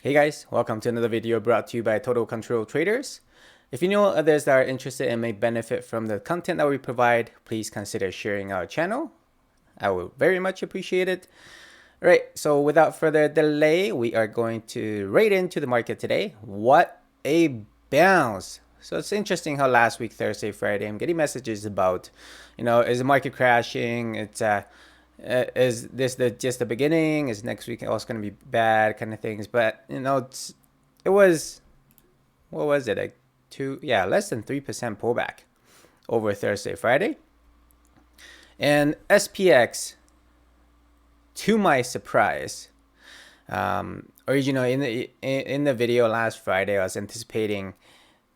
Hey guys, welcome to another video brought to you by Total Control Traders. If you know others that are interested and may benefit from the content that we provide, please consider sharing our channel. I would very much appreciate it. All right, so without further delay, we are going to right into the market today. What a bounce! So it's interesting how last week, Thursday, Friday, I'm getting messages about, is the market crashing? Is this just the beginning? Is next week also going to be bad kind of things? But it was, what was it, like less than 3% pullback over Thursday, Friday. And SPX, to my surprise, originally in the video last Friday, I was anticipating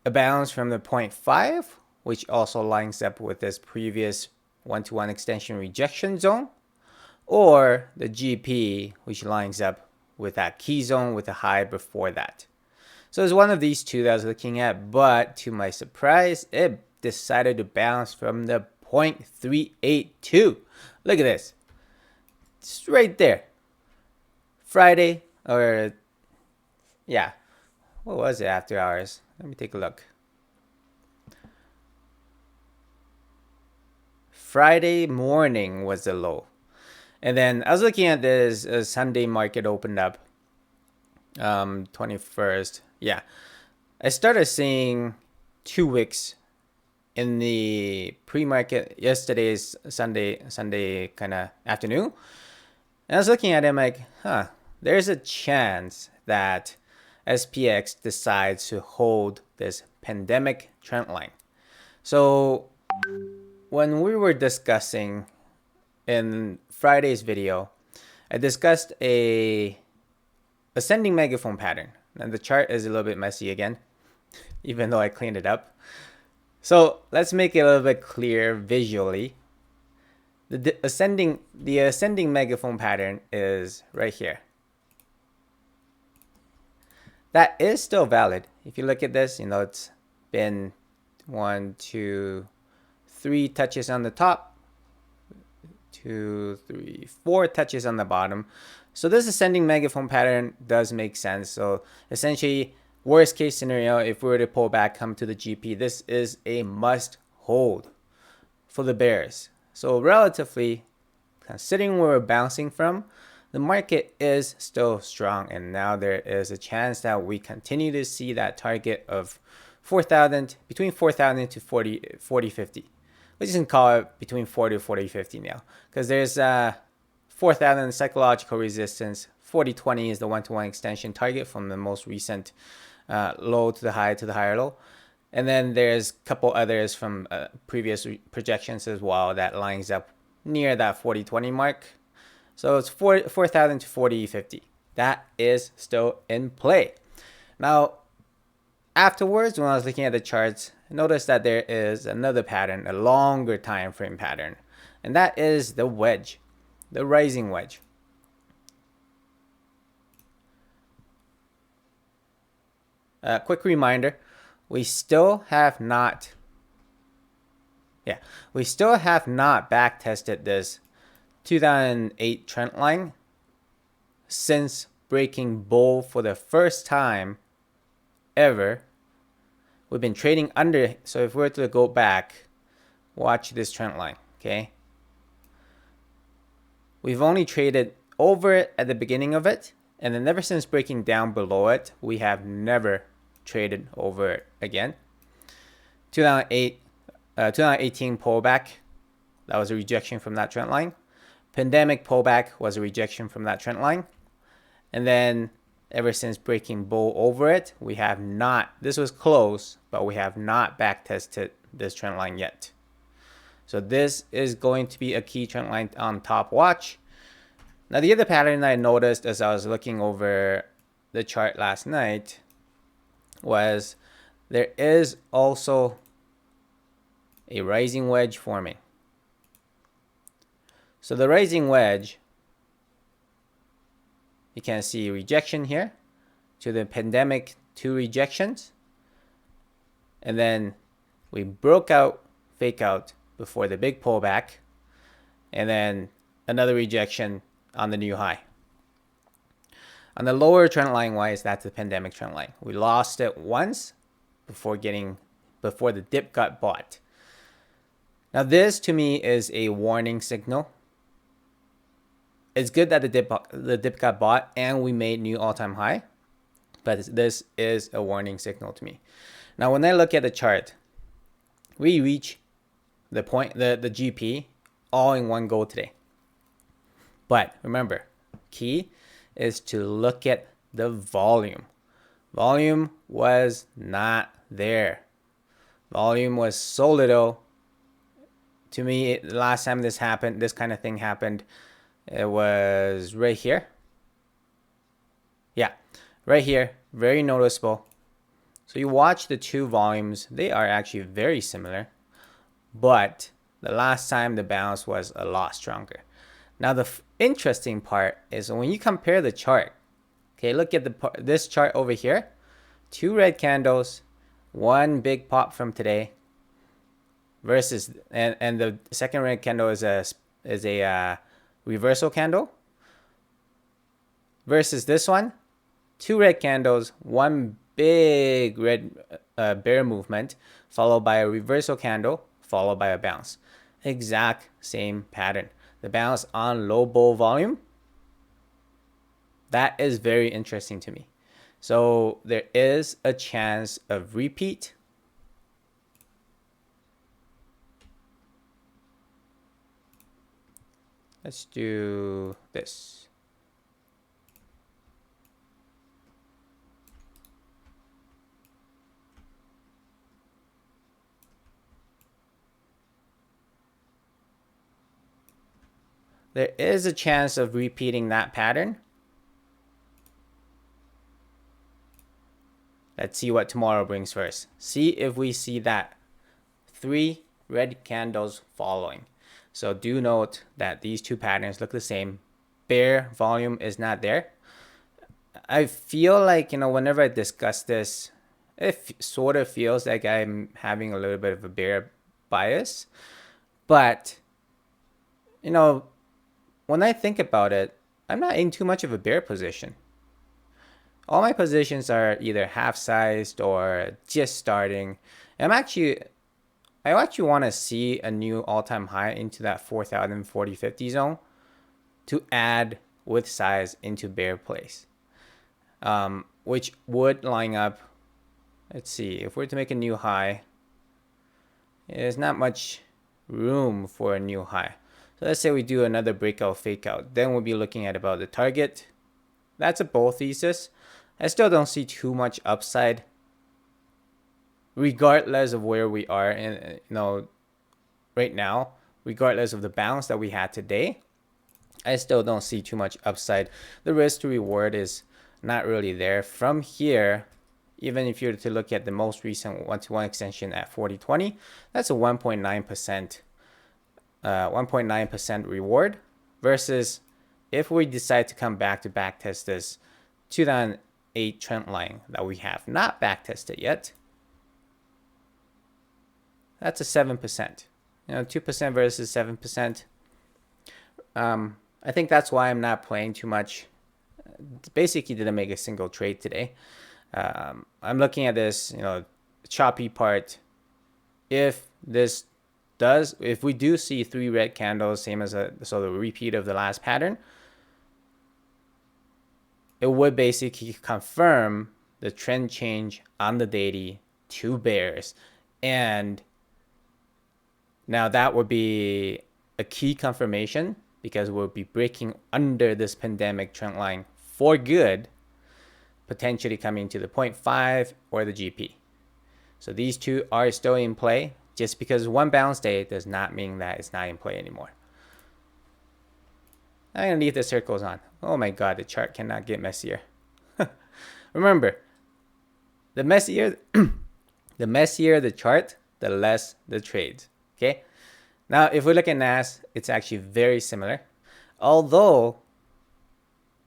a bounce from the 0.5, which also lines up with this previous 1-to-1 extension rejection zone, or the GP, which lines up with that key zone with the high before that. So it's one of these two that I was looking at, but to my surprise, it decided to bounce from the 0.382. Look at this. It's right there. Friday, or yeah, what was it after hours? Let me take a look. Friday morning was the low. And then I was looking at this Sunday market opened up 21st. Yeah, I started seeing 2 wicks in the pre-market yesterday's Sunday kind of afternoon. And I was looking at it, I'm like, there's a chance that SPX decides to hold this pandemic trend line. So when we were discussing in Friday's video, I discussed a ascending megaphone pattern. And the chart is a little bit messy again, even though I cleaned it up. So let's make it a little bit clear visually. The ascending megaphone pattern is right here. That is still valid. If you look at this, it's been 1, 2, 3 touches on the top, 2, 3, 4 touches on the bottom. So this ascending megaphone pattern does make sense. So essentially, worst case scenario, if we were to pull back, come to the GP, this is a must hold for the bears. So relatively, considering where we're bouncing from, the market is still strong, and now there is a chance that we continue to see that target of 4,000, between 4,000 to 40.50. We just can call it between 40 to 40.50 now, because there's 4,000 psychological resistance. 40.20 is the 1-to-1 extension target from the most recent low to the higher low. And then there's a couple others from previous projections as well that lines up near that 40.20 mark. So it's 4,000 to 40.50. That is still in play. Now, afterwards, when I was looking at the charts, I noticed that there is another pattern, a longer time frame pattern, and that is the wedge, the rising wedge. Quick reminder, we still have not back tested this 2008 trend line since breaking bull for the first time ever. We've been trading under, so if we were to go back, watch this trend line, okay? We've only traded over it at the beginning of it, and then ever since breaking down below it, we have never traded over it again. 2018 pullback, that was a rejection from that trend line. Pandemic pullback was a rejection from that trend line. And then ever since breaking bull over it, we have not, this was close, but we have not back tested this trend line yet. So this is going to be a key trend line on top watch. Now the other pattern I noticed as I was looking over the chart last night was there is also a rising wedge forming. So the rising wedge, you can see rejection here to the pandemic 2 rejections. And then we broke out, fake out before the big pullback. And then another rejection on the new high. On the lower trend line wise, that's the pandemic trend line. We lost it once before the dip got bought. Now this to me is a warning signal. It's good that the dip got bought and we made new all-time high, but this is a warning signal to me. Now when I look at the chart, we reach the GP all in one go today. But remember, key is to look at the volume. Volume was not there. Volume was so little. To me, the last time this happened, this kind of thing happened, it was right here. Yeah, right here, very noticeable. So you watch the two volumes, they are actually very similar, but the last time the bounce was a lot stronger. Now the interesting part is when you compare the chart. Okay, look at this chart over here. Two red candles, one big pop from today, versus and the second red candle is a reversal candle, versus this one, two red candles, one big red bear movement, followed by a reversal candle, followed by a bounce. Exact same pattern. The bounce on low bull volume, that is very interesting to me. So there is a chance of repeat. Let's do this. There is a chance of repeating that pattern. Let's see what tomorrow brings first. See if we see that 3 red candles following. So do note that these two patterns look the same. Bear volume is not there. I feel like, whenever I discuss this, it sort of feels like I'm having a little bit of a bear bias. But, when I think about it, I'm not in too much of a bear position. All my positions are either half-sized or just starting. I actually want to see a new all-time high into that 4,040-50 zone to add with size into bear place, which would line up. Let's see, if we're to make a new high, there's not much room for a new high. So let's say we do another breakout fake out, then we'll be looking at about the target. That's a bull thesis. I still don't see too much upside, regardless of where we are in, right now, regardless of the bounce that we had today. I still don't see too much upside. The risk to reward is not really there. From here, even if you were to look at the most recent 1-to-1 extension at 40.20, that's a 1.9% reward, versus if we decide to come back to backtest this 2008 trend line that we have not backtested yet, that's a 7%. 2% versus 7%. I think that's why I'm not playing too much. Basically didn't make a single trade today. I'm looking at this, choppy part. If we do see 3 red candles, same as the repeat of the last pattern, it would basically confirm the trend change on the daily to bears. And now that would be a key confirmation, because we'll be breaking under this pandemic trend line for good, potentially coming to the 0.5 or the GP. So these two are still in play. Just because one bounce day does not mean that it's not in play anymore. I'm going to leave the circles on. Oh my God, the chart cannot get messier. Remember, the messier the chart, the less the trades. Okay. Now, if we look at NAS, it's actually very similar. Although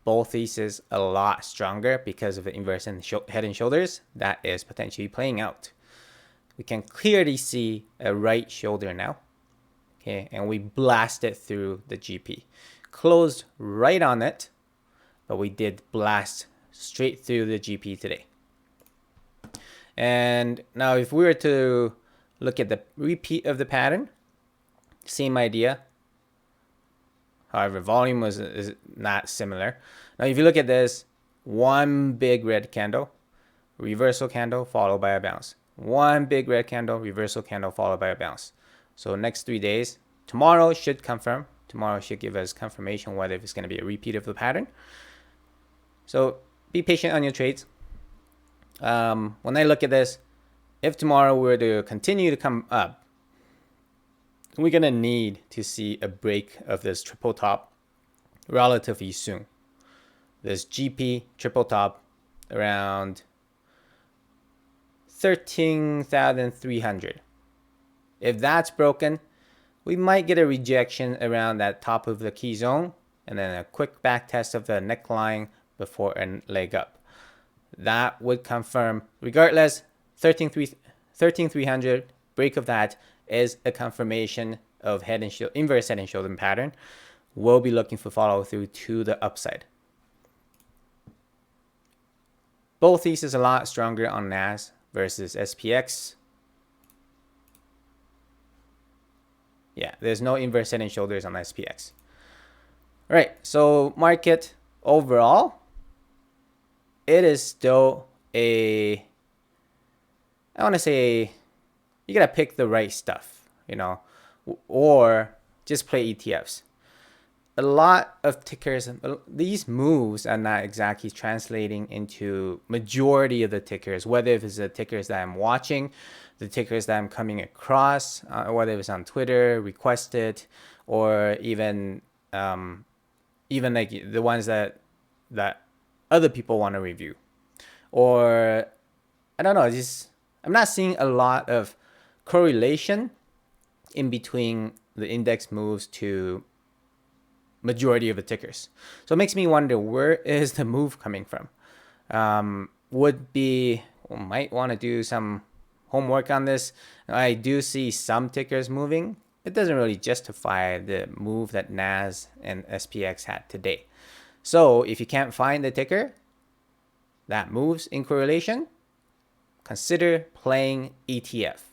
both theses a lot stronger because of the inverse and head and shoulders that is potentially playing out. We can clearly see a right shoulder now. Okay, and we blast it through the GP. Closed right on it. but we did blast straight through the GP today. And now if we were to look at the repeat of the pattern, same idea. However, volume is not similar. Now if you look at this, one big red candle, reversal candle followed by a bounce. One big red candle, reversal candle followed by a bounce. So next 3 days, tomorrow should confirm. Tomorrow should give us confirmation whether it's going to be a repeat of the pattern. So be patient on your trades. When I look at this, if tomorrow were to continue to come up, we're going to need to see a break of this triple top relatively soon. This GP triple top around 13,300. If that's broken, we might get a rejection around that top of the key zone and then a quick back test of the neckline before a leg up. That would confirm, regardless, 13,300 break of that is a confirmation of head and shoulder, inverse head and shoulder pattern. We'll be looking for follow through to the upside. Both these is a lot stronger on NAS versus SPX. Yeah, there's no inverse head and shoulders on SPX. All right, so market overall, it is still I want to say, you got to pick the right stuff, you know, or just play ETFs. A lot of tickers, these moves are not exactly translating into majority of the tickers, whether it's the tickers that I'm watching, the tickers that I'm coming across, whether it's on Twitter, requested, or even like the ones that other people want to review. Or I don't know, I'm not seeing a lot of correlation in between the index moves to majority of the tickers. So it makes me wonder, where is the move coming from? Might want to do some homework on this. I do see some tickers moving. It doesn't really justify the move that NAS and SPX had today. So if you can't find the ticker that moves in correlation, consider playing ETF.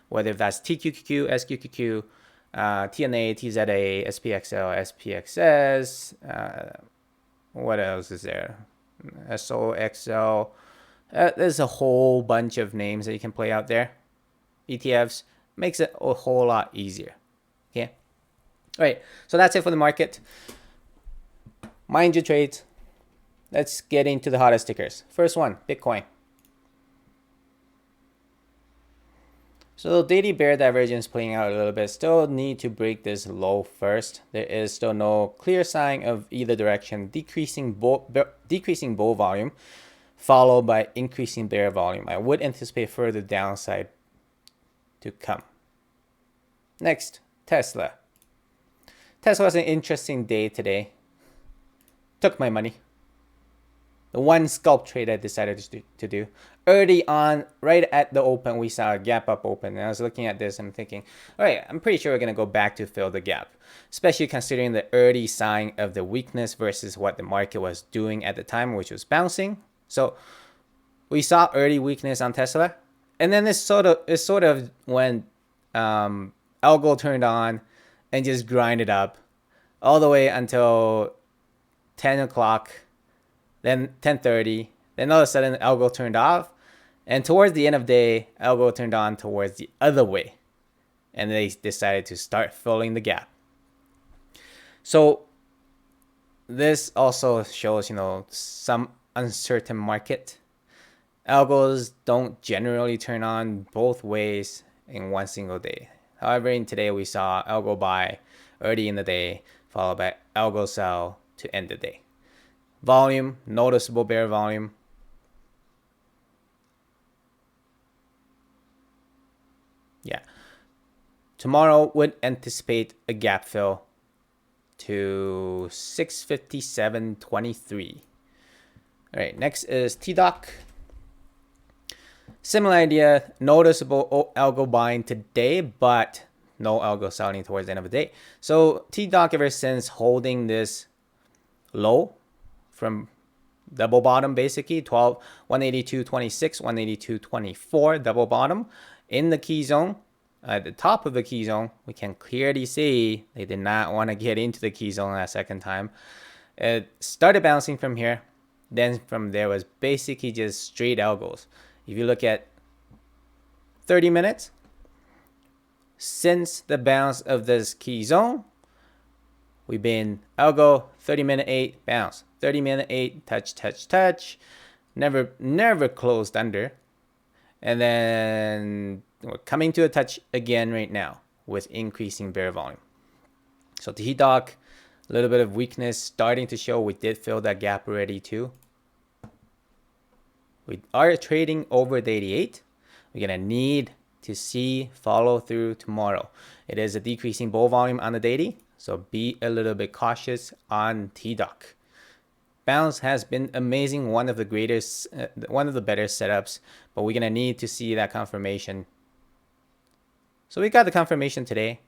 Whether that's TQQQ, SQQQ, TNA, TZA, SPXL, SPXS, what else is there? SOXL. There's a whole bunch of names that you can play out there. ETFs makes it a whole lot easier. Okay. All right. So that's it for the market. Mind your trades. Let's get into the hottest tickers. First one, Bitcoin. So daily bear divergence playing out a little bit. Still need to break this low first. There is still no clear sign of either direction. Decreasing bull volume followed by increasing bear volume. I would anticipate further downside to come. Next, Tesla. Tesla was an interesting day today. Took my money. The one scalp trade I decided to do. Early on, right at the open, we saw a gap up open. And I was looking at this and thinking, all right, I'm pretty sure we're going to go back to fill the gap. Especially considering the early sign of the weakness versus what the market was doing at the time, which was bouncing. So we saw early weakness on Tesla. And then it's sort of when algo turned on and just grinded up all the way until 10 o'clock. Then 10:30, then all of a sudden algo turned off, and towards the end of the day, algo turned on towards the other way, and they decided to start filling the gap. So this also shows, some uncertain market. Algos don't generally turn on both ways in one single day. However, in today we saw algo buy early in the day, followed by algo sell to end the day. Volume, noticeable bear volume. Yeah. Tomorrow would anticipate a gap fill to 657.23. All right, next is TDOC. Similar idea, noticeable algo buying today, but no algo selling towards the end of the day. So TDOC ever since holding this low from double bottom, basically 182.26, 182.24 double bottom in the key zone. At the top of the key zone, we can clearly see they did not want to get into the key zone that second time. It started bouncing from here. Then from there was basically just straight algos. If you look at 30 minutes, since the bounce of this key zone, we've been algo, 30-minute 8, bounce, 30-minute 8, touch, touch, touch, never closed under. And then we're coming to a touch again right now with increasing bear volume. So TDOC, a little bit of weakness starting to show. We did fill that gap already too. We are trading over the 88. We're going to need to see follow through tomorrow. It is a decreasing bull volume on the daily, so be a little bit cautious on TDOC. Bounce has been amazing, one of the greatest, one of the better setups, but we're going to need to see that confirmation. So we got the confirmation today,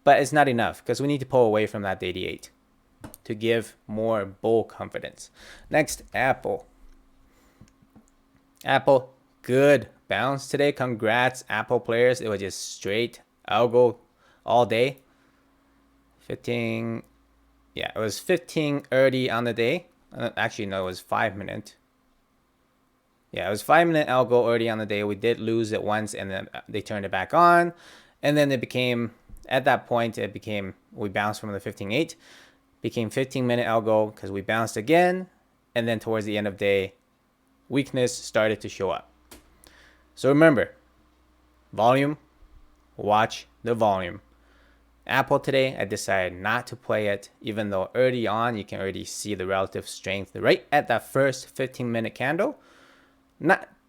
but it's not enough because we need to pull away from that 88 to give more bull confidence. Next, Apple. Apple, good bounce today. Congrats, Apple players. It was just straight algo all day. 15, yeah, it was 15 early on the day. Actually, no, it was 5 minute. Yeah, it was 5 minute algo early on the day. We did lose it once, and then they turned it back on. And then it became, at that point, it became, we bounced from the 15.8. Became 15-minute algo because we bounced again. And then towards the end of the day, weakness started to show up. So remember, volume, watch the volume. Apple today, I decided not to play it, even though early on you can already see the relative strength right at that first 15-minute candle.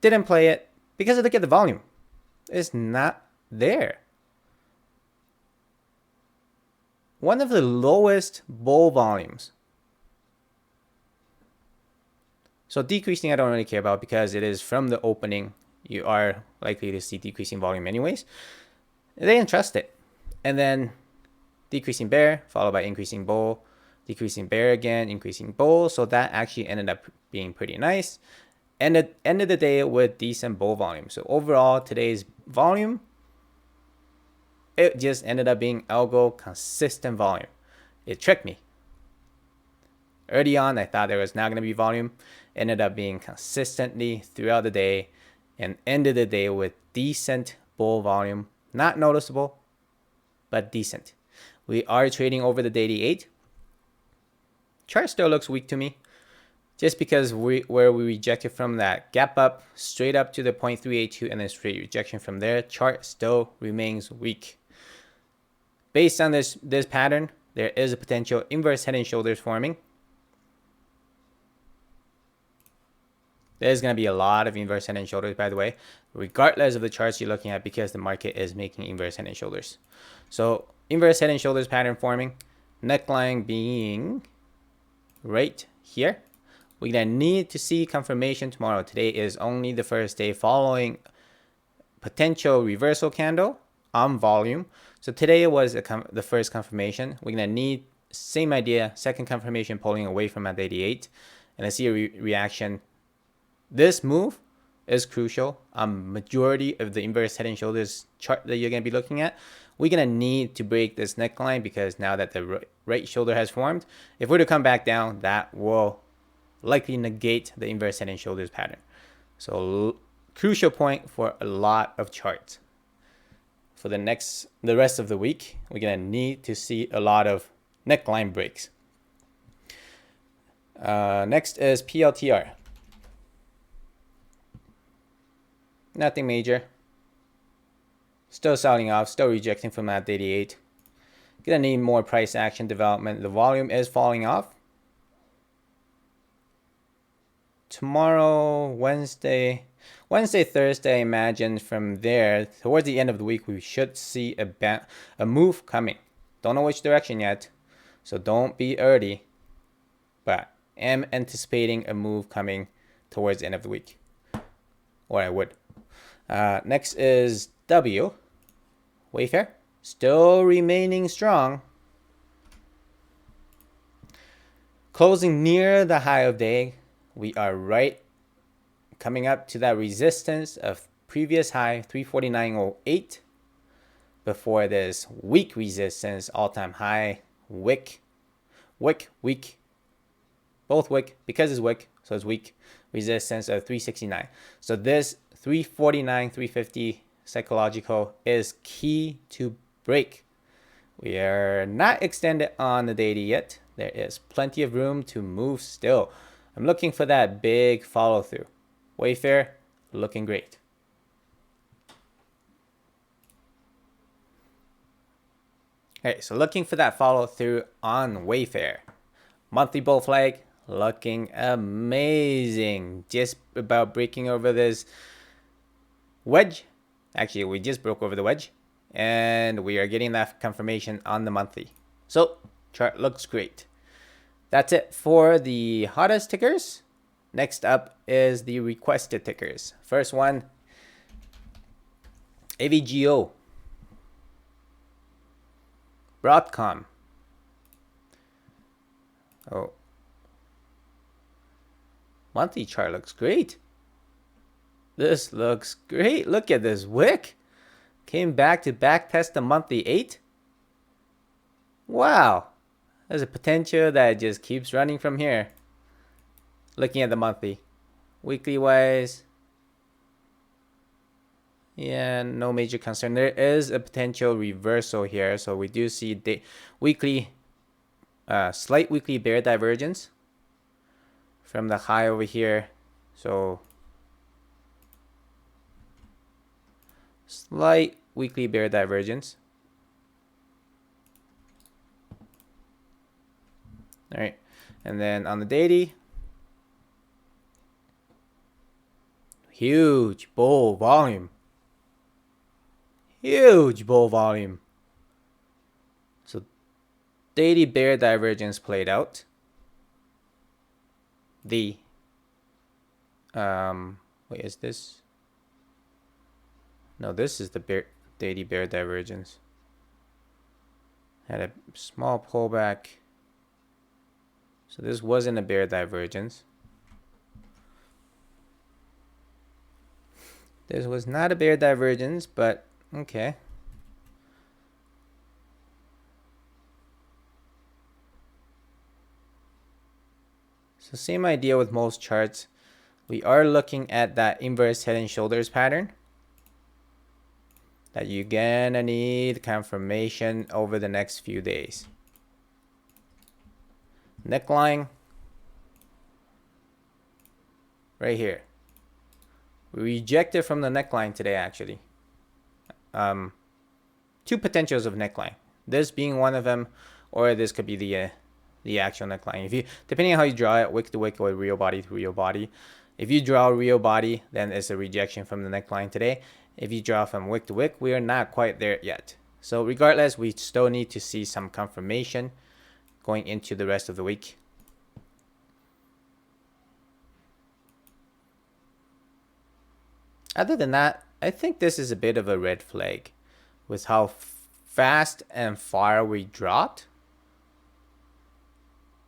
Didn't play it because look at the volume. It's not there. One of the lowest bull volumes. So decreasing I don't really care about because it is from the opening. You are likely to see decreasing volume anyways. They didn't trust it. And then decreasing bear followed by increasing bull, decreasing bear again, increasing bull. So that actually ended up being pretty nice. And at the end of the day with decent bull volume. So overall today's volume, it just ended up being algo consistent volume. It tricked me. Early on, I thought there was not going to be volume. Ended up being consistently throughout the day and ended the day with decent bull volume. Not noticeable, but decent. We are trading over the daily 8. Chart still looks weak to me. Just because where we rejected from that gap up, straight up to the 0.382 and then straight rejection from there, chart still remains weak. Based on this pattern, there is a potential inverse head and shoulders forming. There's going to be a lot of inverse head and shoulders, by the way, regardless of the charts you're looking at, because the market is making inverse head and shoulders. So inverse head and shoulders pattern forming, neckline being right here. We're going to need to see confirmation tomorrow. Today is only the first day following potential reversal candle on volume. So today was the first confirmation. We're going to need, same idea, second confirmation pulling away from at 88. And I see a reaction. This move is crucial on majority of the inverse head and shoulders chart that you're going to be looking at. We're going to need to break this neckline because now that the right shoulder has formed, if we're to come back down, that will likely negate the inverse head and shoulders pattern. So crucial point for a lot of charts. For the rest of the week, we're going to need to see a lot of neckline breaks. Next is PLTR. Nothing major. Still selling off, still rejecting from that 88. Gonna need more price action development. The volume is falling off. Tomorrow, Wednesday, Thursday, I imagine from there, towards the end of the week, we should see a move coming. Don't know which direction yet, so don't be early. But am anticipating a move coming towards the end of the week. Or I would. Next is W. Wayfair. Still remaining strong. Closing near the high of day, we are right coming up to that resistance of previous high 349.08 before this weak resistance, all-time high, wick, both wick, because it's wick, so it's weak resistance of 369. So this 349, 350 psychological is key to break. We are not extended on the daily yet. There is plenty of room to move still. I'm looking for that big follow through. Wayfair looking great. Okay, so looking for that follow through on Wayfair. Monthly bull flag looking amazing. Just about breaking over this wedge. Actually, we just broke over the wedge. And we are getting that confirmation on the monthly. So, chart looks great. That's it for the hottest tickers. Next up is the requested tickers. First one, AVGO, Broadcom. Oh, monthly chart looks great. This looks great. Look at this wick. Came back to back test the monthly 8. Wow. There's a potential that just keeps running from here. Looking at the monthly. Weekly wise. Yeah, no major concern. There is a potential reversal here. So we do see weekly, slight weekly bear divergence from the high over here. So slight weekly bear divergence. All right, and then on the daily, huge bull volume. Huge bull volume. So daily bear divergence played out. The wait, is this? No, this is the daily bear divergence. Had a small pullback. So this wasn't a bear divergence. This was not a bear divergence, but okay. So same idea with most charts. We are looking at that inverse head and shoulders pattern that you're gonna need confirmation over the next few days. Neckline right here. We rejected from the neckline today actually. Two potentials of neckline. This being one of them, or this could be the actual neckline. If you, depending on how you draw it, wick to wick or real body to real body. If you draw real body, then it's a rejection from the neckline today. If you draw from wick to wick, we are not quite there yet. So regardless, we still need to see some confirmation going into the rest of the week. Other than that, I think this is a bit of a red flag with how fast and far we dropped.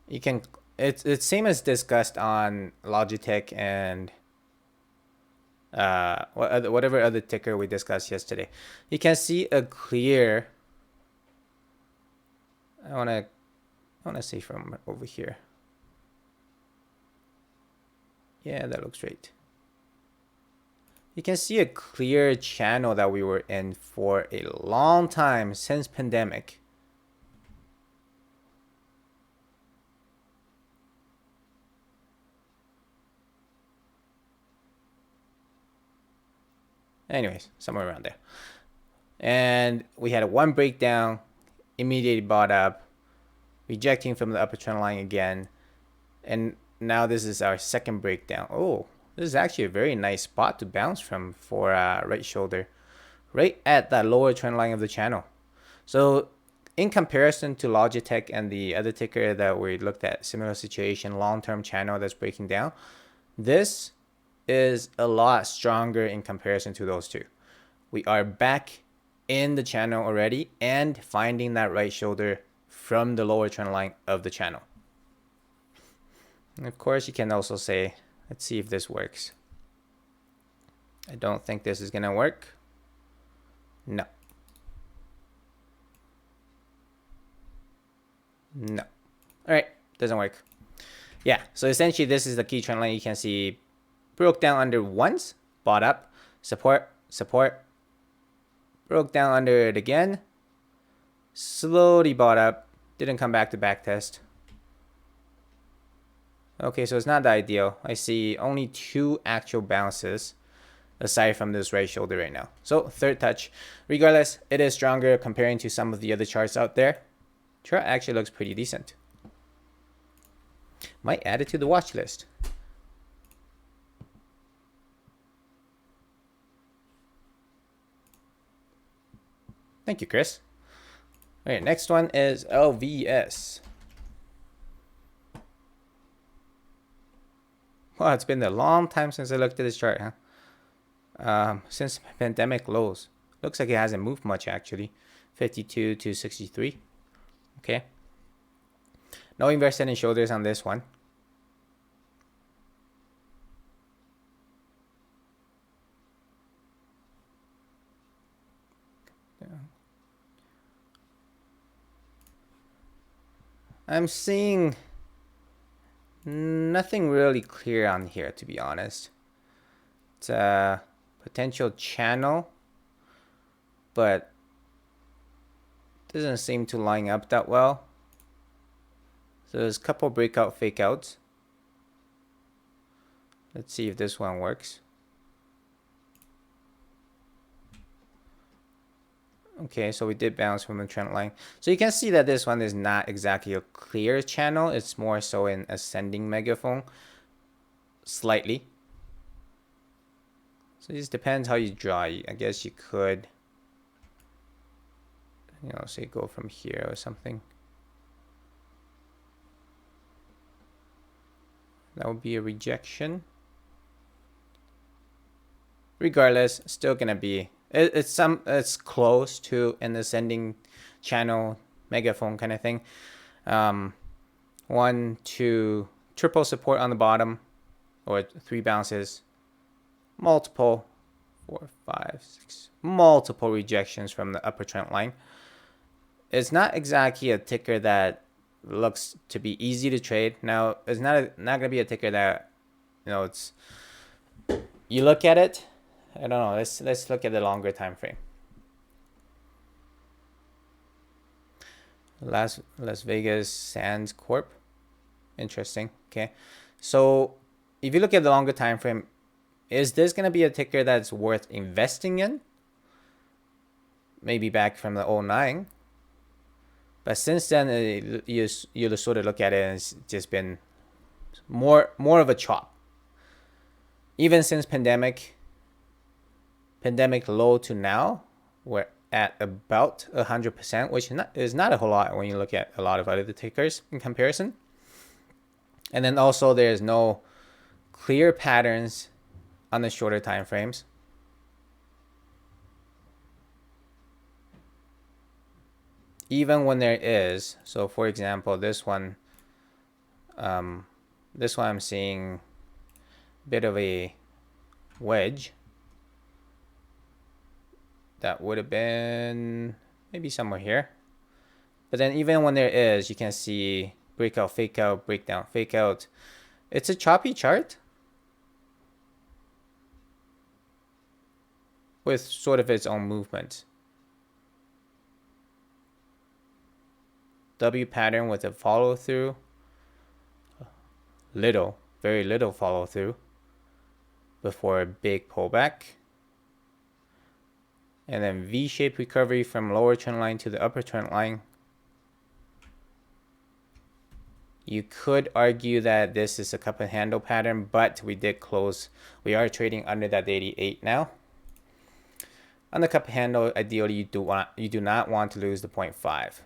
You can, it's same as discussed on Logitech and whatever other ticker we discussed yesterday. You can see a clear, I wanna see from over here. Yeah, that looks great. You can see a clear channel that we were in for a long time since pandemic. Anyways, somewhere around there. And we had a one breakdown, immediately bought up, rejecting from the upper trend line again. And now this is our second breakdown. Oh, this is actually a very nice spot to bounce from for right shoulder, right at that lower trend line of the channel. So in comparison to Logitech and the other ticker that we looked at, similar situation, long-term channel that's breaking down, this is a lot stronger in comparison to those two. We are back in the channel already and finding that right shoulder from the lower trend line of the channel. And of course, you can also say, let's see if this works. I don't think this is gonna work. No. No. All right, doesn't work. Yeah, so essentially this is the key trend line. You can see broke down under once, bought up, support, support, broke down under it again, slowly bought up, didn't come back to back test. Okay, so it's not the ideal. I see only 2 actual bounces aside from this right shoulder right now. So third touch. Regardless, it is stronger comparing to some of the other charts out there. Chart actually looks pretty decent. Might add it to the watch list. Thank you, Chris. All right, next one is LVS. Wow, it's been a long time since I looked at this chart, huh? Since pandemic lows. Looks like it hasn't moved much actually. 52 to 63. Okay. No inverse head and shoulders on this one. I'm seeing nothing really clear on here, to be honest. It's a potential channel, but doesn't seem to line up that well. So there's a couple breakout fake outs. Let's see if this one works. Okay, so we did bounce from the trend line. So you can see that this one is not exactly a clear channel. It's more so an ascending megaphone, slightly. So it just depends how you draw. I guess you could, you know, say go from here or something. That would be a rejection. Regardless, still gonna be it's close to an ascending channel megaphone kind of thing. 1, 2, triple support on the bottom, or 3 bounces, multiple 4, 5, 6, multiple rejections from the upper trend line. It's not exactly a ticker that looks to be easy to trade. Now, it's not gonna be a ticker that, you know, it's, you look at it, I don't know, let's look at the longer time frame. Las Vegas Sands Corp. Interesting. Okay, so if you look at the longer time frame, is this going to be a ticker that's worth investing in? Maybe back from the 09. But since then, you sort of look at it and it's just been more of a chop. Even since pandemic low to now, we're at about 100%, which is not a whole lot when you look at a lot of other tickers in comparison. And then also there's no clear patterns on the shorter time frames. Even when there is, so for example, this one I'm seeing a bit of a wedge. That would have been maybe somewhere here. But then even when there is, you can see breakout, fake out, breakdown, fake out. It's a choppy chart with sort of its own movement. W pattern with a follow through. Very little follow through before a big pullback. And then V-shaped recovery from lower trend line to the upper trend line. You could argue that this is a cup and handle pattern, but we did close. We are trading under that 88 now. On the cup and handle, ideally you do not want to lose the 0.5,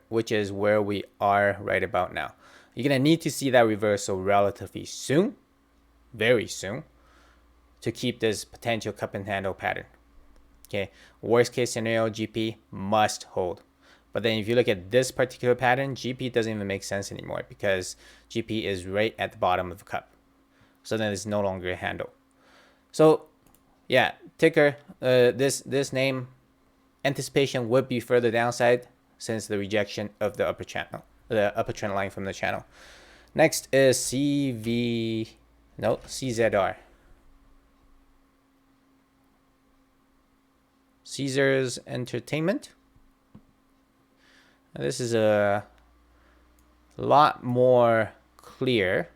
which is where we are right about now. You're gonna need to see that reversal relatively soon, very soon, to keep this potential cup and handle pattern. Okay, worst case scenario, GP must hold. But then if you look at this particular pattern, GP doesn't even make sense anymore because GP is right at the bottom of the cup. So then it's no longer a handle. So yeah, ticker, this name, anticipation would be further downside since the rejection of the upper channel, the upper trend line from the channel. Next is CZR. Caesars Entertainment. Now this is a lot more clear,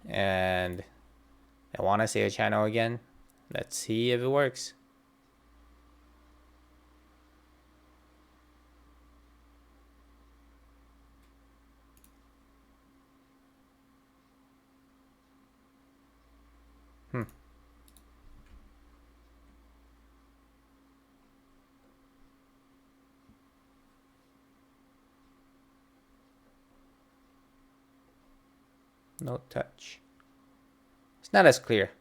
and I want to say a channel again. Let's see if it works. No touch. It's not as clear,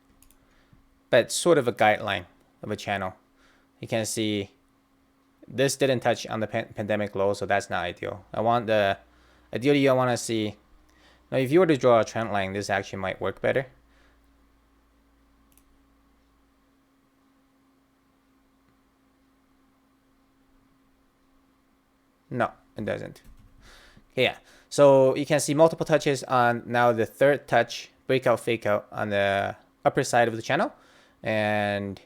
but it's sort of a guideline of a channel. You can see this didn't touch on the pandemic low, so that's not ideal. Ideally I want to see, now if you were to draw a trend line, this actually might work better. No, it doesn't. Okay, yeah. So you can see multiple touches on now the third touch, breakout, fake out on the upper side of the channel, and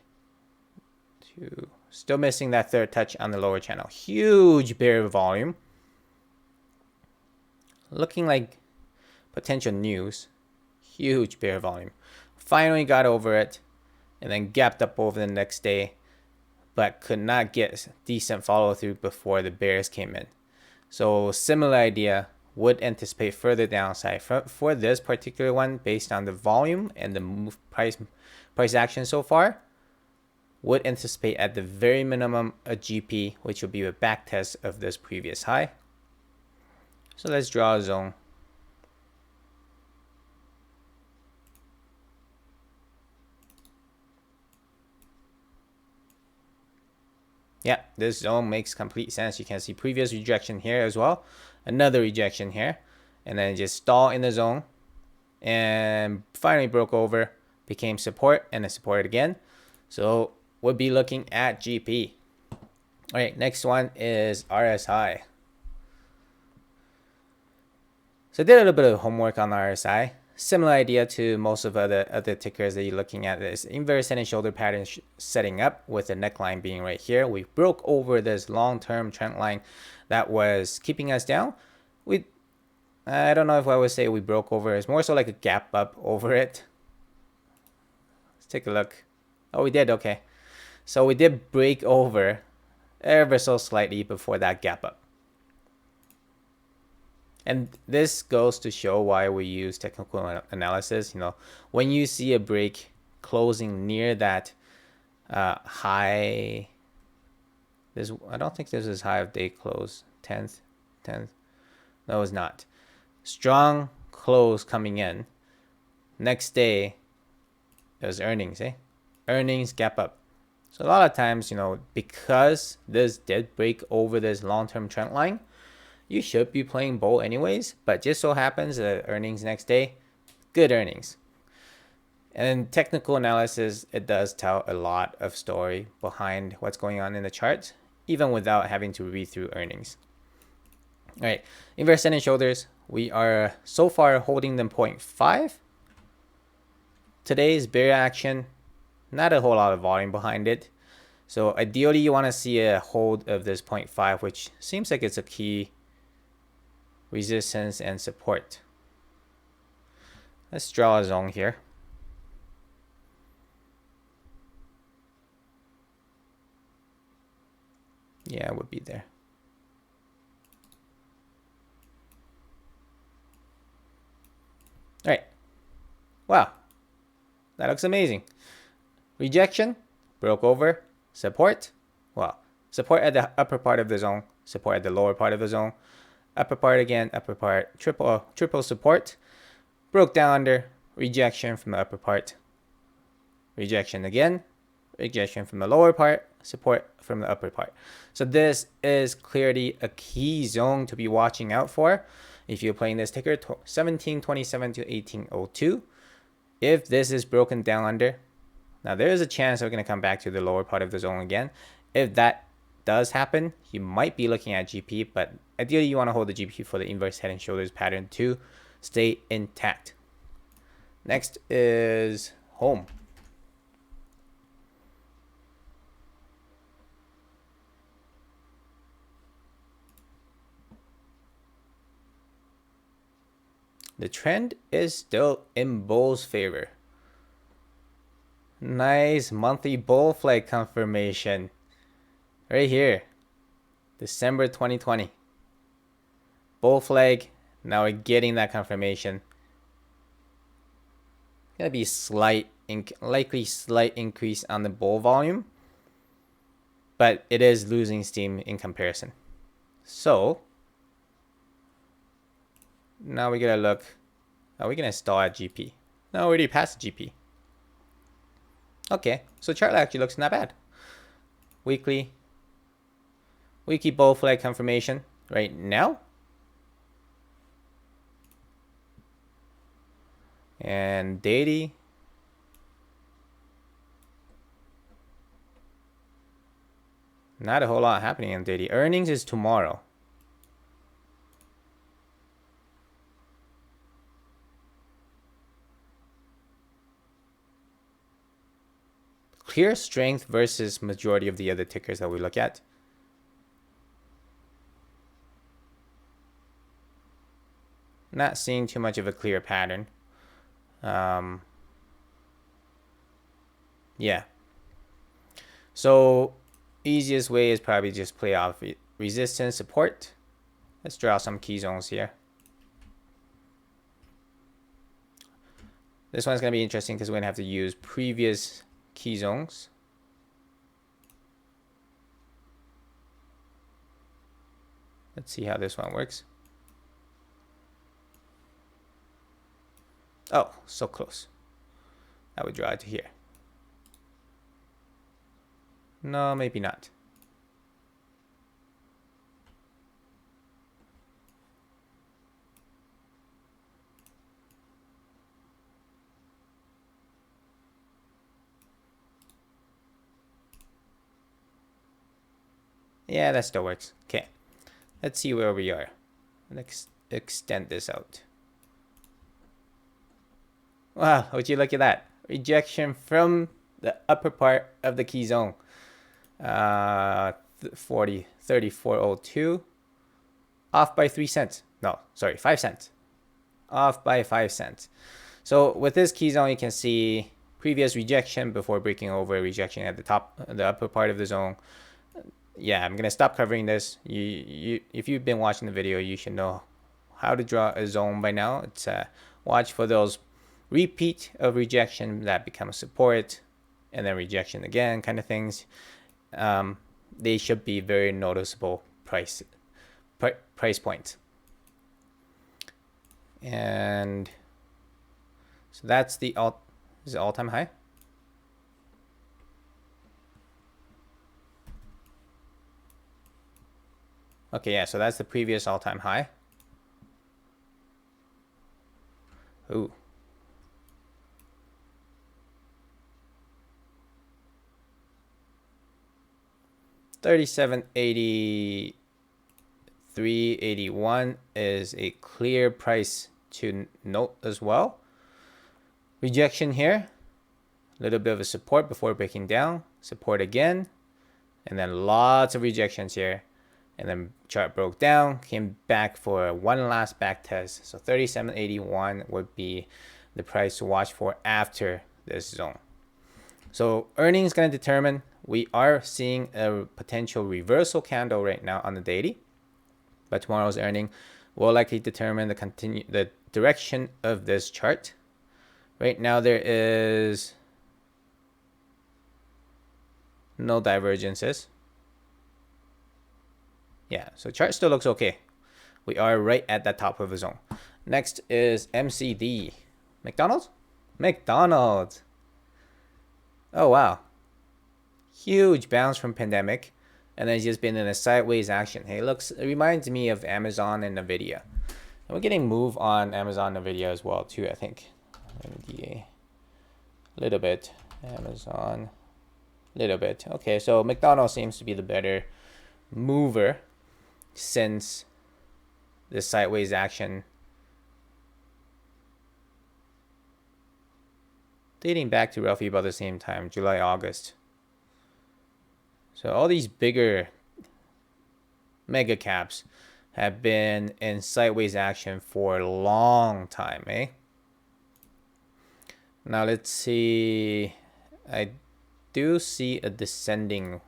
still missing that third touch on the lower channel. Huge bear volume. Looking like potential news. Huge bear volume. Finally got over it and then gapped up over the next day, but could not get decent follow through before the bears came in. So similar idea, would anticipate further downside for this particular one based on the volume and the price action so far. Would anticipate at the very minimum a GP, which will be a back test of this previous high. So let's draw a zone. Yeah, this zone makes complete sense. You can see previous rejection here as well. Another rejection here. And then just stall in the zone. And finally broke over. Became support and then supported again. So we'll be looking at GP. Alright, next one is RSI. So I did a little bit of homework on RSI. Similar idea to most of other tickers that you're looking at. This inverse head and shoulder pattern setting up with the neckline being right here. We broke over this long-term trend line that was keeping us down. I don't know if I would say we broke over. It's more so like a gap up over it. Let's take a look. Oh, we did. Okay. So we did break over ever so slightly before that gap up. And this goes to show why we use technical analysis. You know, when you see a break closing near that high, I don't think this is high of day close, 10th. No, it's not. Strong close coming in. Next day, there's earnings, Earnings gap up. So a lot of times, you know, because this did break over this long-term trend line, you should be playing bull anyways, but just so happens that earnings next day, good earnings. And technical analysis, it does tell a lot of story behind what's going on in the charts, even without having to read through earnings. All right, inverse head and shoulders, we are so far holding them 0.5. Today's bear action, not a whole lot of volume behind it. So ideally, you want to see a hold of this 0.5, which seems like it's a key resistance and support. Let's draw a zone here. Yeah, it would be there. All right. Wow. That looks amazing. Rejection, broke over, support. Well, support at the upper part of the zone, support at the lower part of the zone. Upper part again, upper part, triple support. Broke down under, rejection from the upper part. Rejection again, rejection from the lower part, support from the upper part. So this is clearly a key zone to be watching out for if you're playing this ticker, 1727 to 1802. If this is broken down under, now there is a chance we're going to come back to the lower part of the zone again. If that does happen, you might be looking at GP, but ideally you want to hold the GP for the inverse head and shoulders pattern to stay intact. Next is home. The trend is still in bull's favor. Nice monthly bull flag confirmation right here, December 2020. Bull flag. Now we're getting that confirmation. Gonna be likely slight increase on the bull volume, but it is losing steam in comparison. So now we gotta look. Are we gonna stall at GP? No, we already passed GP. Okay, so chart actually looks not bad. Weekly bull flag confirmation right now. And daily. Not a whole lot happening on daily. Earnings is tomorrow. Clear strength versus majority of the other tickers that we look at. Not seeing too much of a clear pattern. Yeah. So easiest way is probably just play off resistance, support. Let's draw some key zones here. This one's going to be interesting because we're going to have to use previous key zones. Let's see how this one works. Oh, so close. I would draw it to here. No, maybe not. Yeah, that still works. Okay. Let's see where we are. Let's extend this out. Wow, would you look at that? Rejection from the upper part of the key zone. 3402. Off by 3 cents. No, sorry, 5 cents. Off by 5 cents. So with this key zone, you can see previous rejection before breaking over, rejection at the top, the upper part of the zone. Yeah, I'm gonna stop covering this. If you've been watching the video, you should know how to draw a zone by now. It's watch for those repeat of rejection that becomes support, and then rejection again, kind of things. They should be very noticeable price points. And so that's the all-time high. Okay, yeah, so that's the previous all-time high. Ooh. $37.83.81 is a clear price to note as well. Rejection here, a little bit of a support before breaking down, support again, and then lots of rejections here. And then chart broke down, came back for one last back test. So 37.81 would be the price to watch for after this zone. So earnings going to determine. We are seeing a potential reversal candle right now on the daily, but tomorrow's earning will likely determine the direction of this chart. Right now there is no divergences. Yeah, so chart still looks okay. We are right at the top of the zone. Next is MCD. McDonald's? McDonald's. Oh, wow. huge bounce from pandemic, and then it's just been in a sideways action. Hey, it reminds me of Amazon and Nvidia. And we're getting move on Amazon and Nvidia as well too, I think. NVDA, a little bit. Amazon, a little bit. Okay, so McDonald's seems to be the better mover since this sideways action dating back to roughly about the same time, July, August. So all these bigger mega caps have been in sideways action for a long time, eh? Now let's see. I do see a descending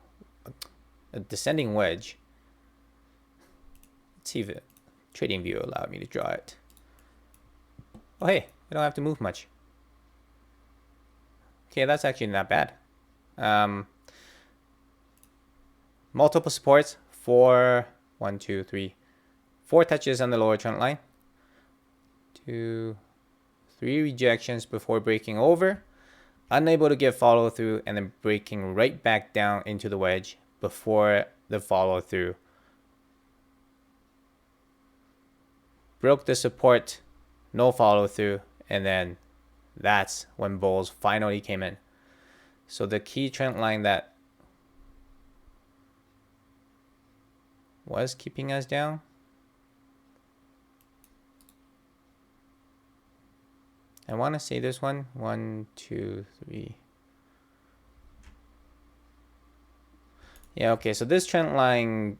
wedge. Let's see if TradingView allowed me to draw it. Oh hey, I don't have to move much. Okay, that's actually not bad. Multiple supports, 4 touches on the lower trend line. 2, 3 rejections before breaking over. Unable to get follow through, and then breaking right back down into the wedge before the follow through. Broke the support, no follow through, and then that's when bulls finally came in. So the key trend line that was keeping us down, I want to say this one, 1, 2, 3. Yeah, okay, so this trend line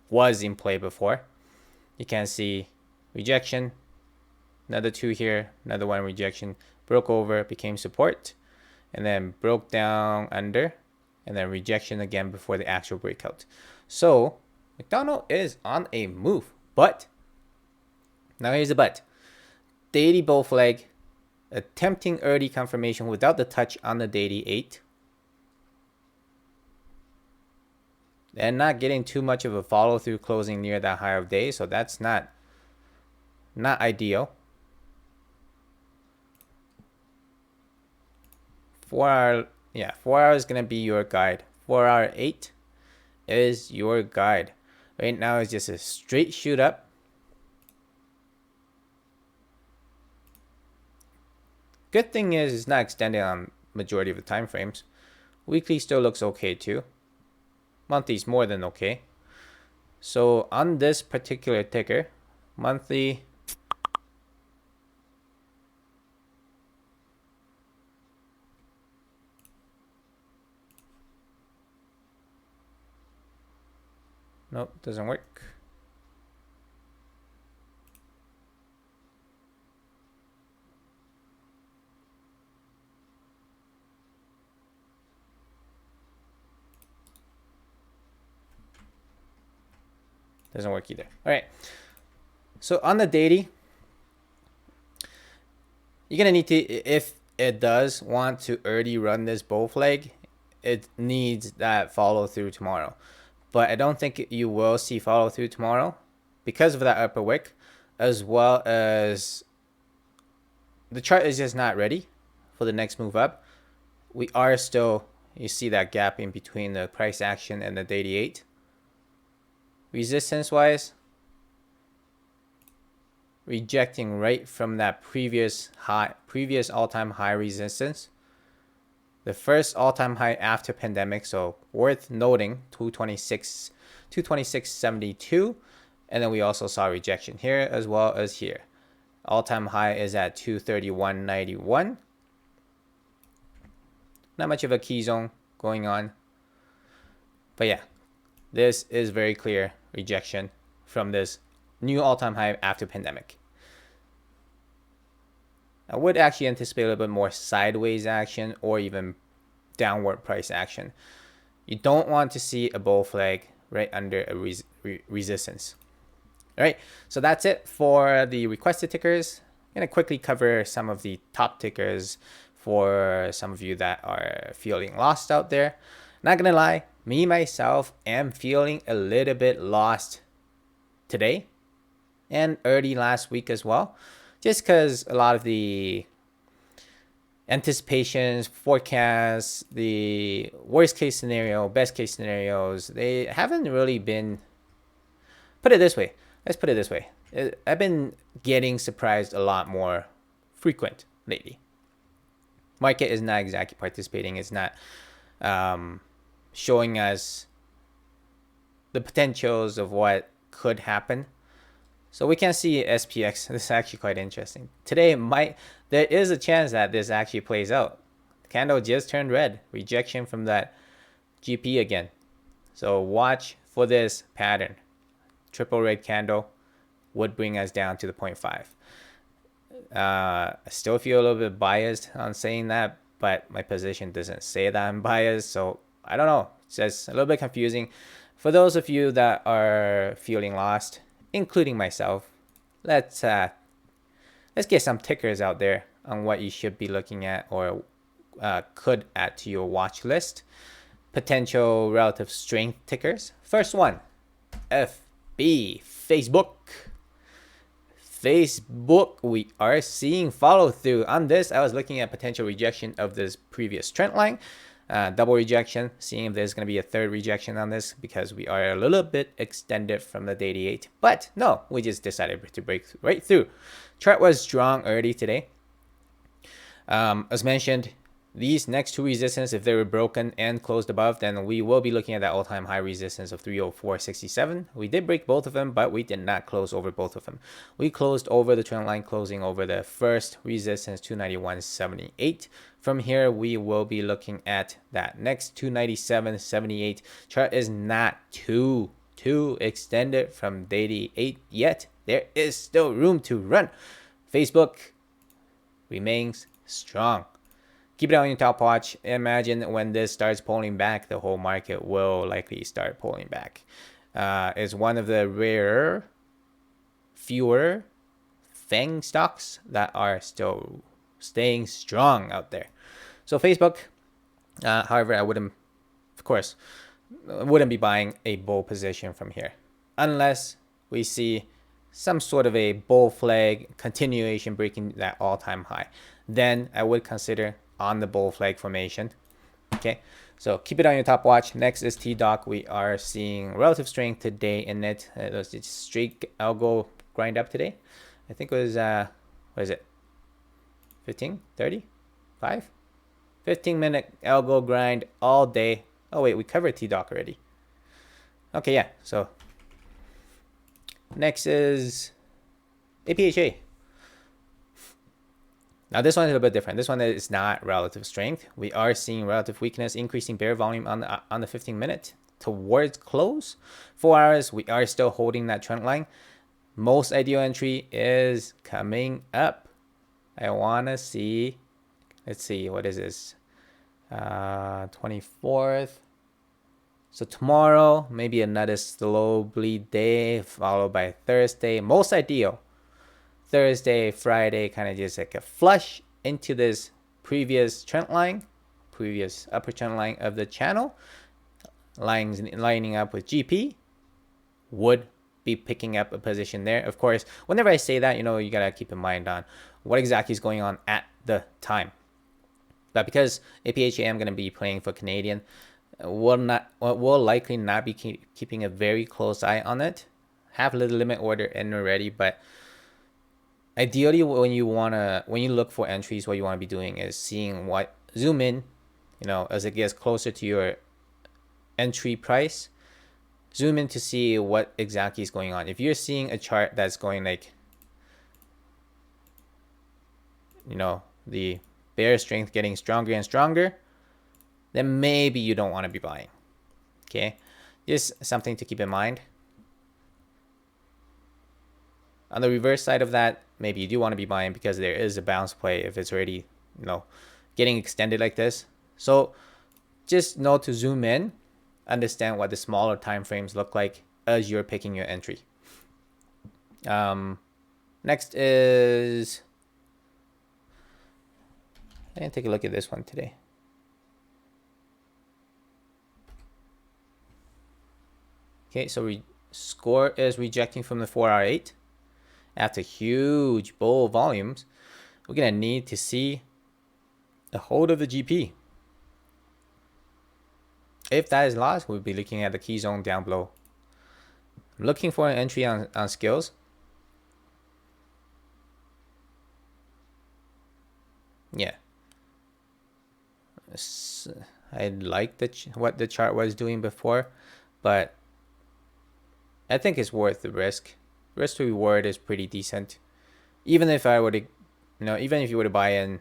was in play before. You can see rejection, another 2 here, another 1 rejection, broke over, became support, and then broke down under, and then rejection again before the actual breakout. So McDonald is on a move, but now here's the but. Daily bull flag, attempting early confirmation without the touch on the daily 8. And not getting too much of a follow through closing near that high of day, so that's not ideal. 4 hour, yeah, 4 hours is gonna be your guide. 4 hour 8 is your guide. Right now it's just a straight shoot up. Good thing is it's not extended on majority of the time frames. Weekly still looks okay too. Monthly is more than okay. So on this particular ticker, monthly, nope, doesn't work. Doesn't work either. All right. So on the daily, you're gonna need to, if it does want to early run this bull flag, it needs that follow through tomorrow. But I don't think you will see follow through tomorrow because of that upper wick, as well as the chart is just not ready for the next move up. We are still, you see that gap in between the price action and the daily 8. Resistance wise, rejecting right from that previous all-time high resistance. The first all-time high after pandemic, so worth noting, 226.72, and then we also saw rejection here as well as here. All-time high is at 231.91. Not much of a key zone going on, but yeah, this is very clear rejection from this new all-time high after pandemic. I would actually anticipate a little bit more sideways action or even downward price action. You don't want to see a bull flag right under a resistance. All right, so that's it for the requested tickers. I'm going to quickly cover some of the top tickers for some of you that are feeling lost out there. Not going to lie, me myself am feeling a little bit lost today and early last week as well, just because a lot of the anticipations, forecasts, the worst case scenario, best case scenarios, they haven't really been, put it this way. Let's put it this way. I've been getting surprised a lot more frequent lately. Market is not exactly participating. It's not showing us the potentials of what could happen. So we can see SPX. This is actually quite interesting. Today, there is a chance that this actually plays out. The candle just turned red. Rejection from that GP again. So watch for this pattern. Triple red candle would bring us down to the 0.5. I still feel a little bit biased on saying that, but my position doesn't say that I'm biased. So I don't know. It's just a little bit confusing. For those of you that are feeling lost, including myself, let's get some tickers out there on what you should be looking at or could add to your watch list. Potential relative strength tickers. First one, FB, Facebook. We are seeing follow through on this. I was looking at potential rejection of this previous trend line. Double rejection, seeing if there's going to be a third rejection on this because we are a little bit extended from the daily 8. But no, we just decided to break right through. Chart was strong early today. As mentioned, these next two resistance, if they were broken and closed above, then we will be looking at that all-time high resistance of 304.67. We did break both of them, but we did not close over both of them. We closed over the trend line, closing over the first resistance, 291.78. From here, we will be looking at that next 297.78. Chart is not too extended from daily 8 yet. There is still room to run. Facebook remains strong. Keep it on your top watch. Imagine when this starts pulling back, the whole market will likely start pulling back. It's one of the rare, fewer FANG stocks that are still staying strong out there. So Facebook, however, I wouldn't be buying a bull position from here unless we see some sort of a bull flag continuation breaking that all-time high. Then I would consider on the bull flag formation. Okay, so keep it on your top watch. Next is TDOC. We are seeing relative strength today in it. It was a straight algo grind up today. I think it was what is it, 15 30 5 15-minute algo grind all day. Oh wait, we covered TDOC already. Okay, yeah, so next is APHA. Now this one is a little bit different. This one is not relative strength. We are seeing relative weakness, increasing bear volume on the 15-minute towards close. 4 hours, we are still holding that trend line. Most ideal entry is coming up. I want to see, let's see, what is this? 24th. So tomorrow, maybe another slow bleed day, followed by Thursday. Most ideal, Thursday, Friday, kind of just like a flush into this previous trend line, previous upper trend line of the channel, lining up with GP, would be picking up a position there. Of course, whenever I say that, you gotta keep in mind on what exactly is going on at the time. But because APHA, I'm gonna be playing for Canadian, will likely not be keeping a very close eye on it. Have a little limit order in already, but ideally, when you look for entries, what you want to be doing is seeing zoom in, as it gets closer to your entry price, zoom in to see what exactly is going on. If you're seeing a chart that's going like, the bear strength getting stronger and stronger, then maybe you don't want to be buying. Okay, just something to keep in mind. On the reverse side of that, maybe you do want to be buying because there is a bounce play if it's already, getting extended like this. So just know to zoom in, understand what the smaller time frames look like as you're picking your entry. Next is, I didn't take a look at this one today. Okay, so score is rejecting from the 4-hour 8. After huge bull volumes, we're going to need to see a hold of the GP. If that is lost, we'll be looking at the key zone down below. Looking for an entry on skills. Yeah. I like what the chart was doing before, but I think it's worth the risk. Risk to reward is pretty decent. Even if I were to, even if you were to buy in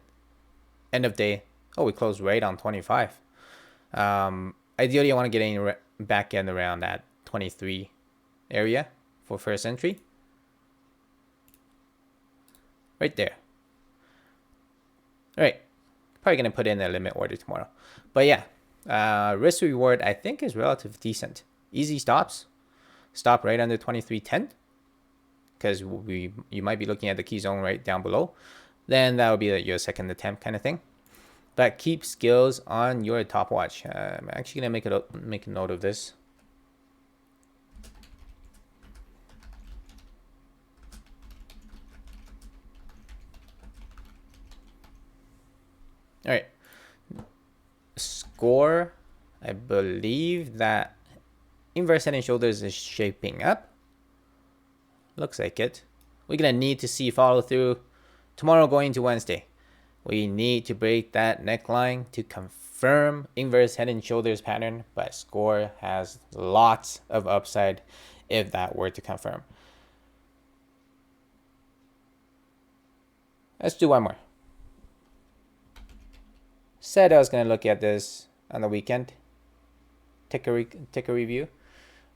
end of day, oh, we closed right on 25. Ideally, I want to get in back end around that 23 area for first entry. Right there. All right. Probably going to put in a limit order tomorrow. But yeah, risk to reward I think is relatively decent. Easy stops. Stop right under 23.10 because you might be looking at the key zone right down below. Then that would be your second attempt kind of thing. But keep skills on your top watch. I'm actually gonna make a note of this. All right. Score. I believe that inverse head and shoulders is shaping up. Looks like it. We're gonna need to see follow through tomorrow going to Wednesday. We need to break that neckline to confirm inverse head and shoulders pattern, but score has lots of upside if that were to confirm. Let's do one more. Said I was going to look at this on the weekend, take a review,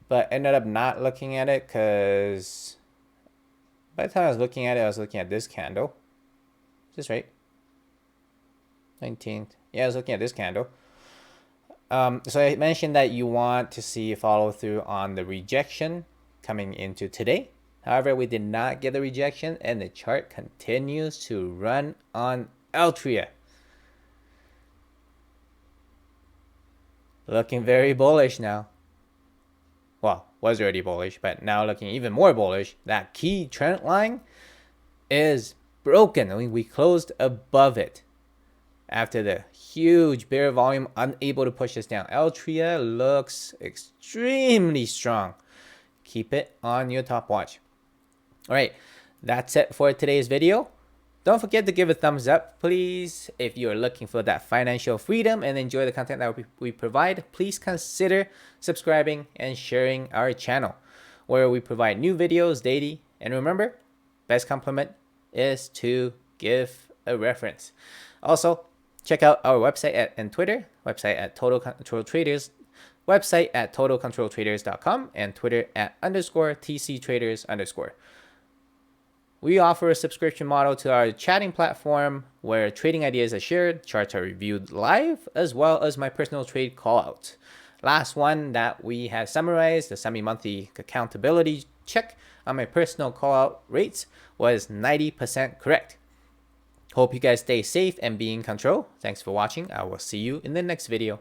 but ended up not looking at it because by the time I was looking at it, I was looking at this candle. Is this right? 19th. Yeah, I was looking at this candle. So I mentioned that you want to see follow through on the rejection coming into today. However, we did not get the rejection and the chart continues to run on Altria. Looking very bullish now. Well, was already bullish, but now looking even more bullish. That key trend line is broken. I mean, we closed above it after the huge bear volume, unable to push us down. Altria looks extremely strong. Keep it on your top watch. All right, that's it for today's video. Don't forget to give a thumbs up, please. If you're looking for that financial freedom and enjoy the content that we provide, please consider subscribing and sharing our channel, where we provide new videos daily. And remember, best compliment is to give a reference. Also, check out our website and Twitter, website at Total Control Traders, website at totalcontroltraders.com, and Twitter at _TCTraders_. We offer a subscription model to our chatting platform where trading ideas are shared, charts are reviewed live, as well as my personal trade callout. Last one that we have summarized, the semi-monthly accountability check on my personal callout rates was 90% correct. Hope you guys stay safe and be in control. Thanks for watching. I will see you in the next video.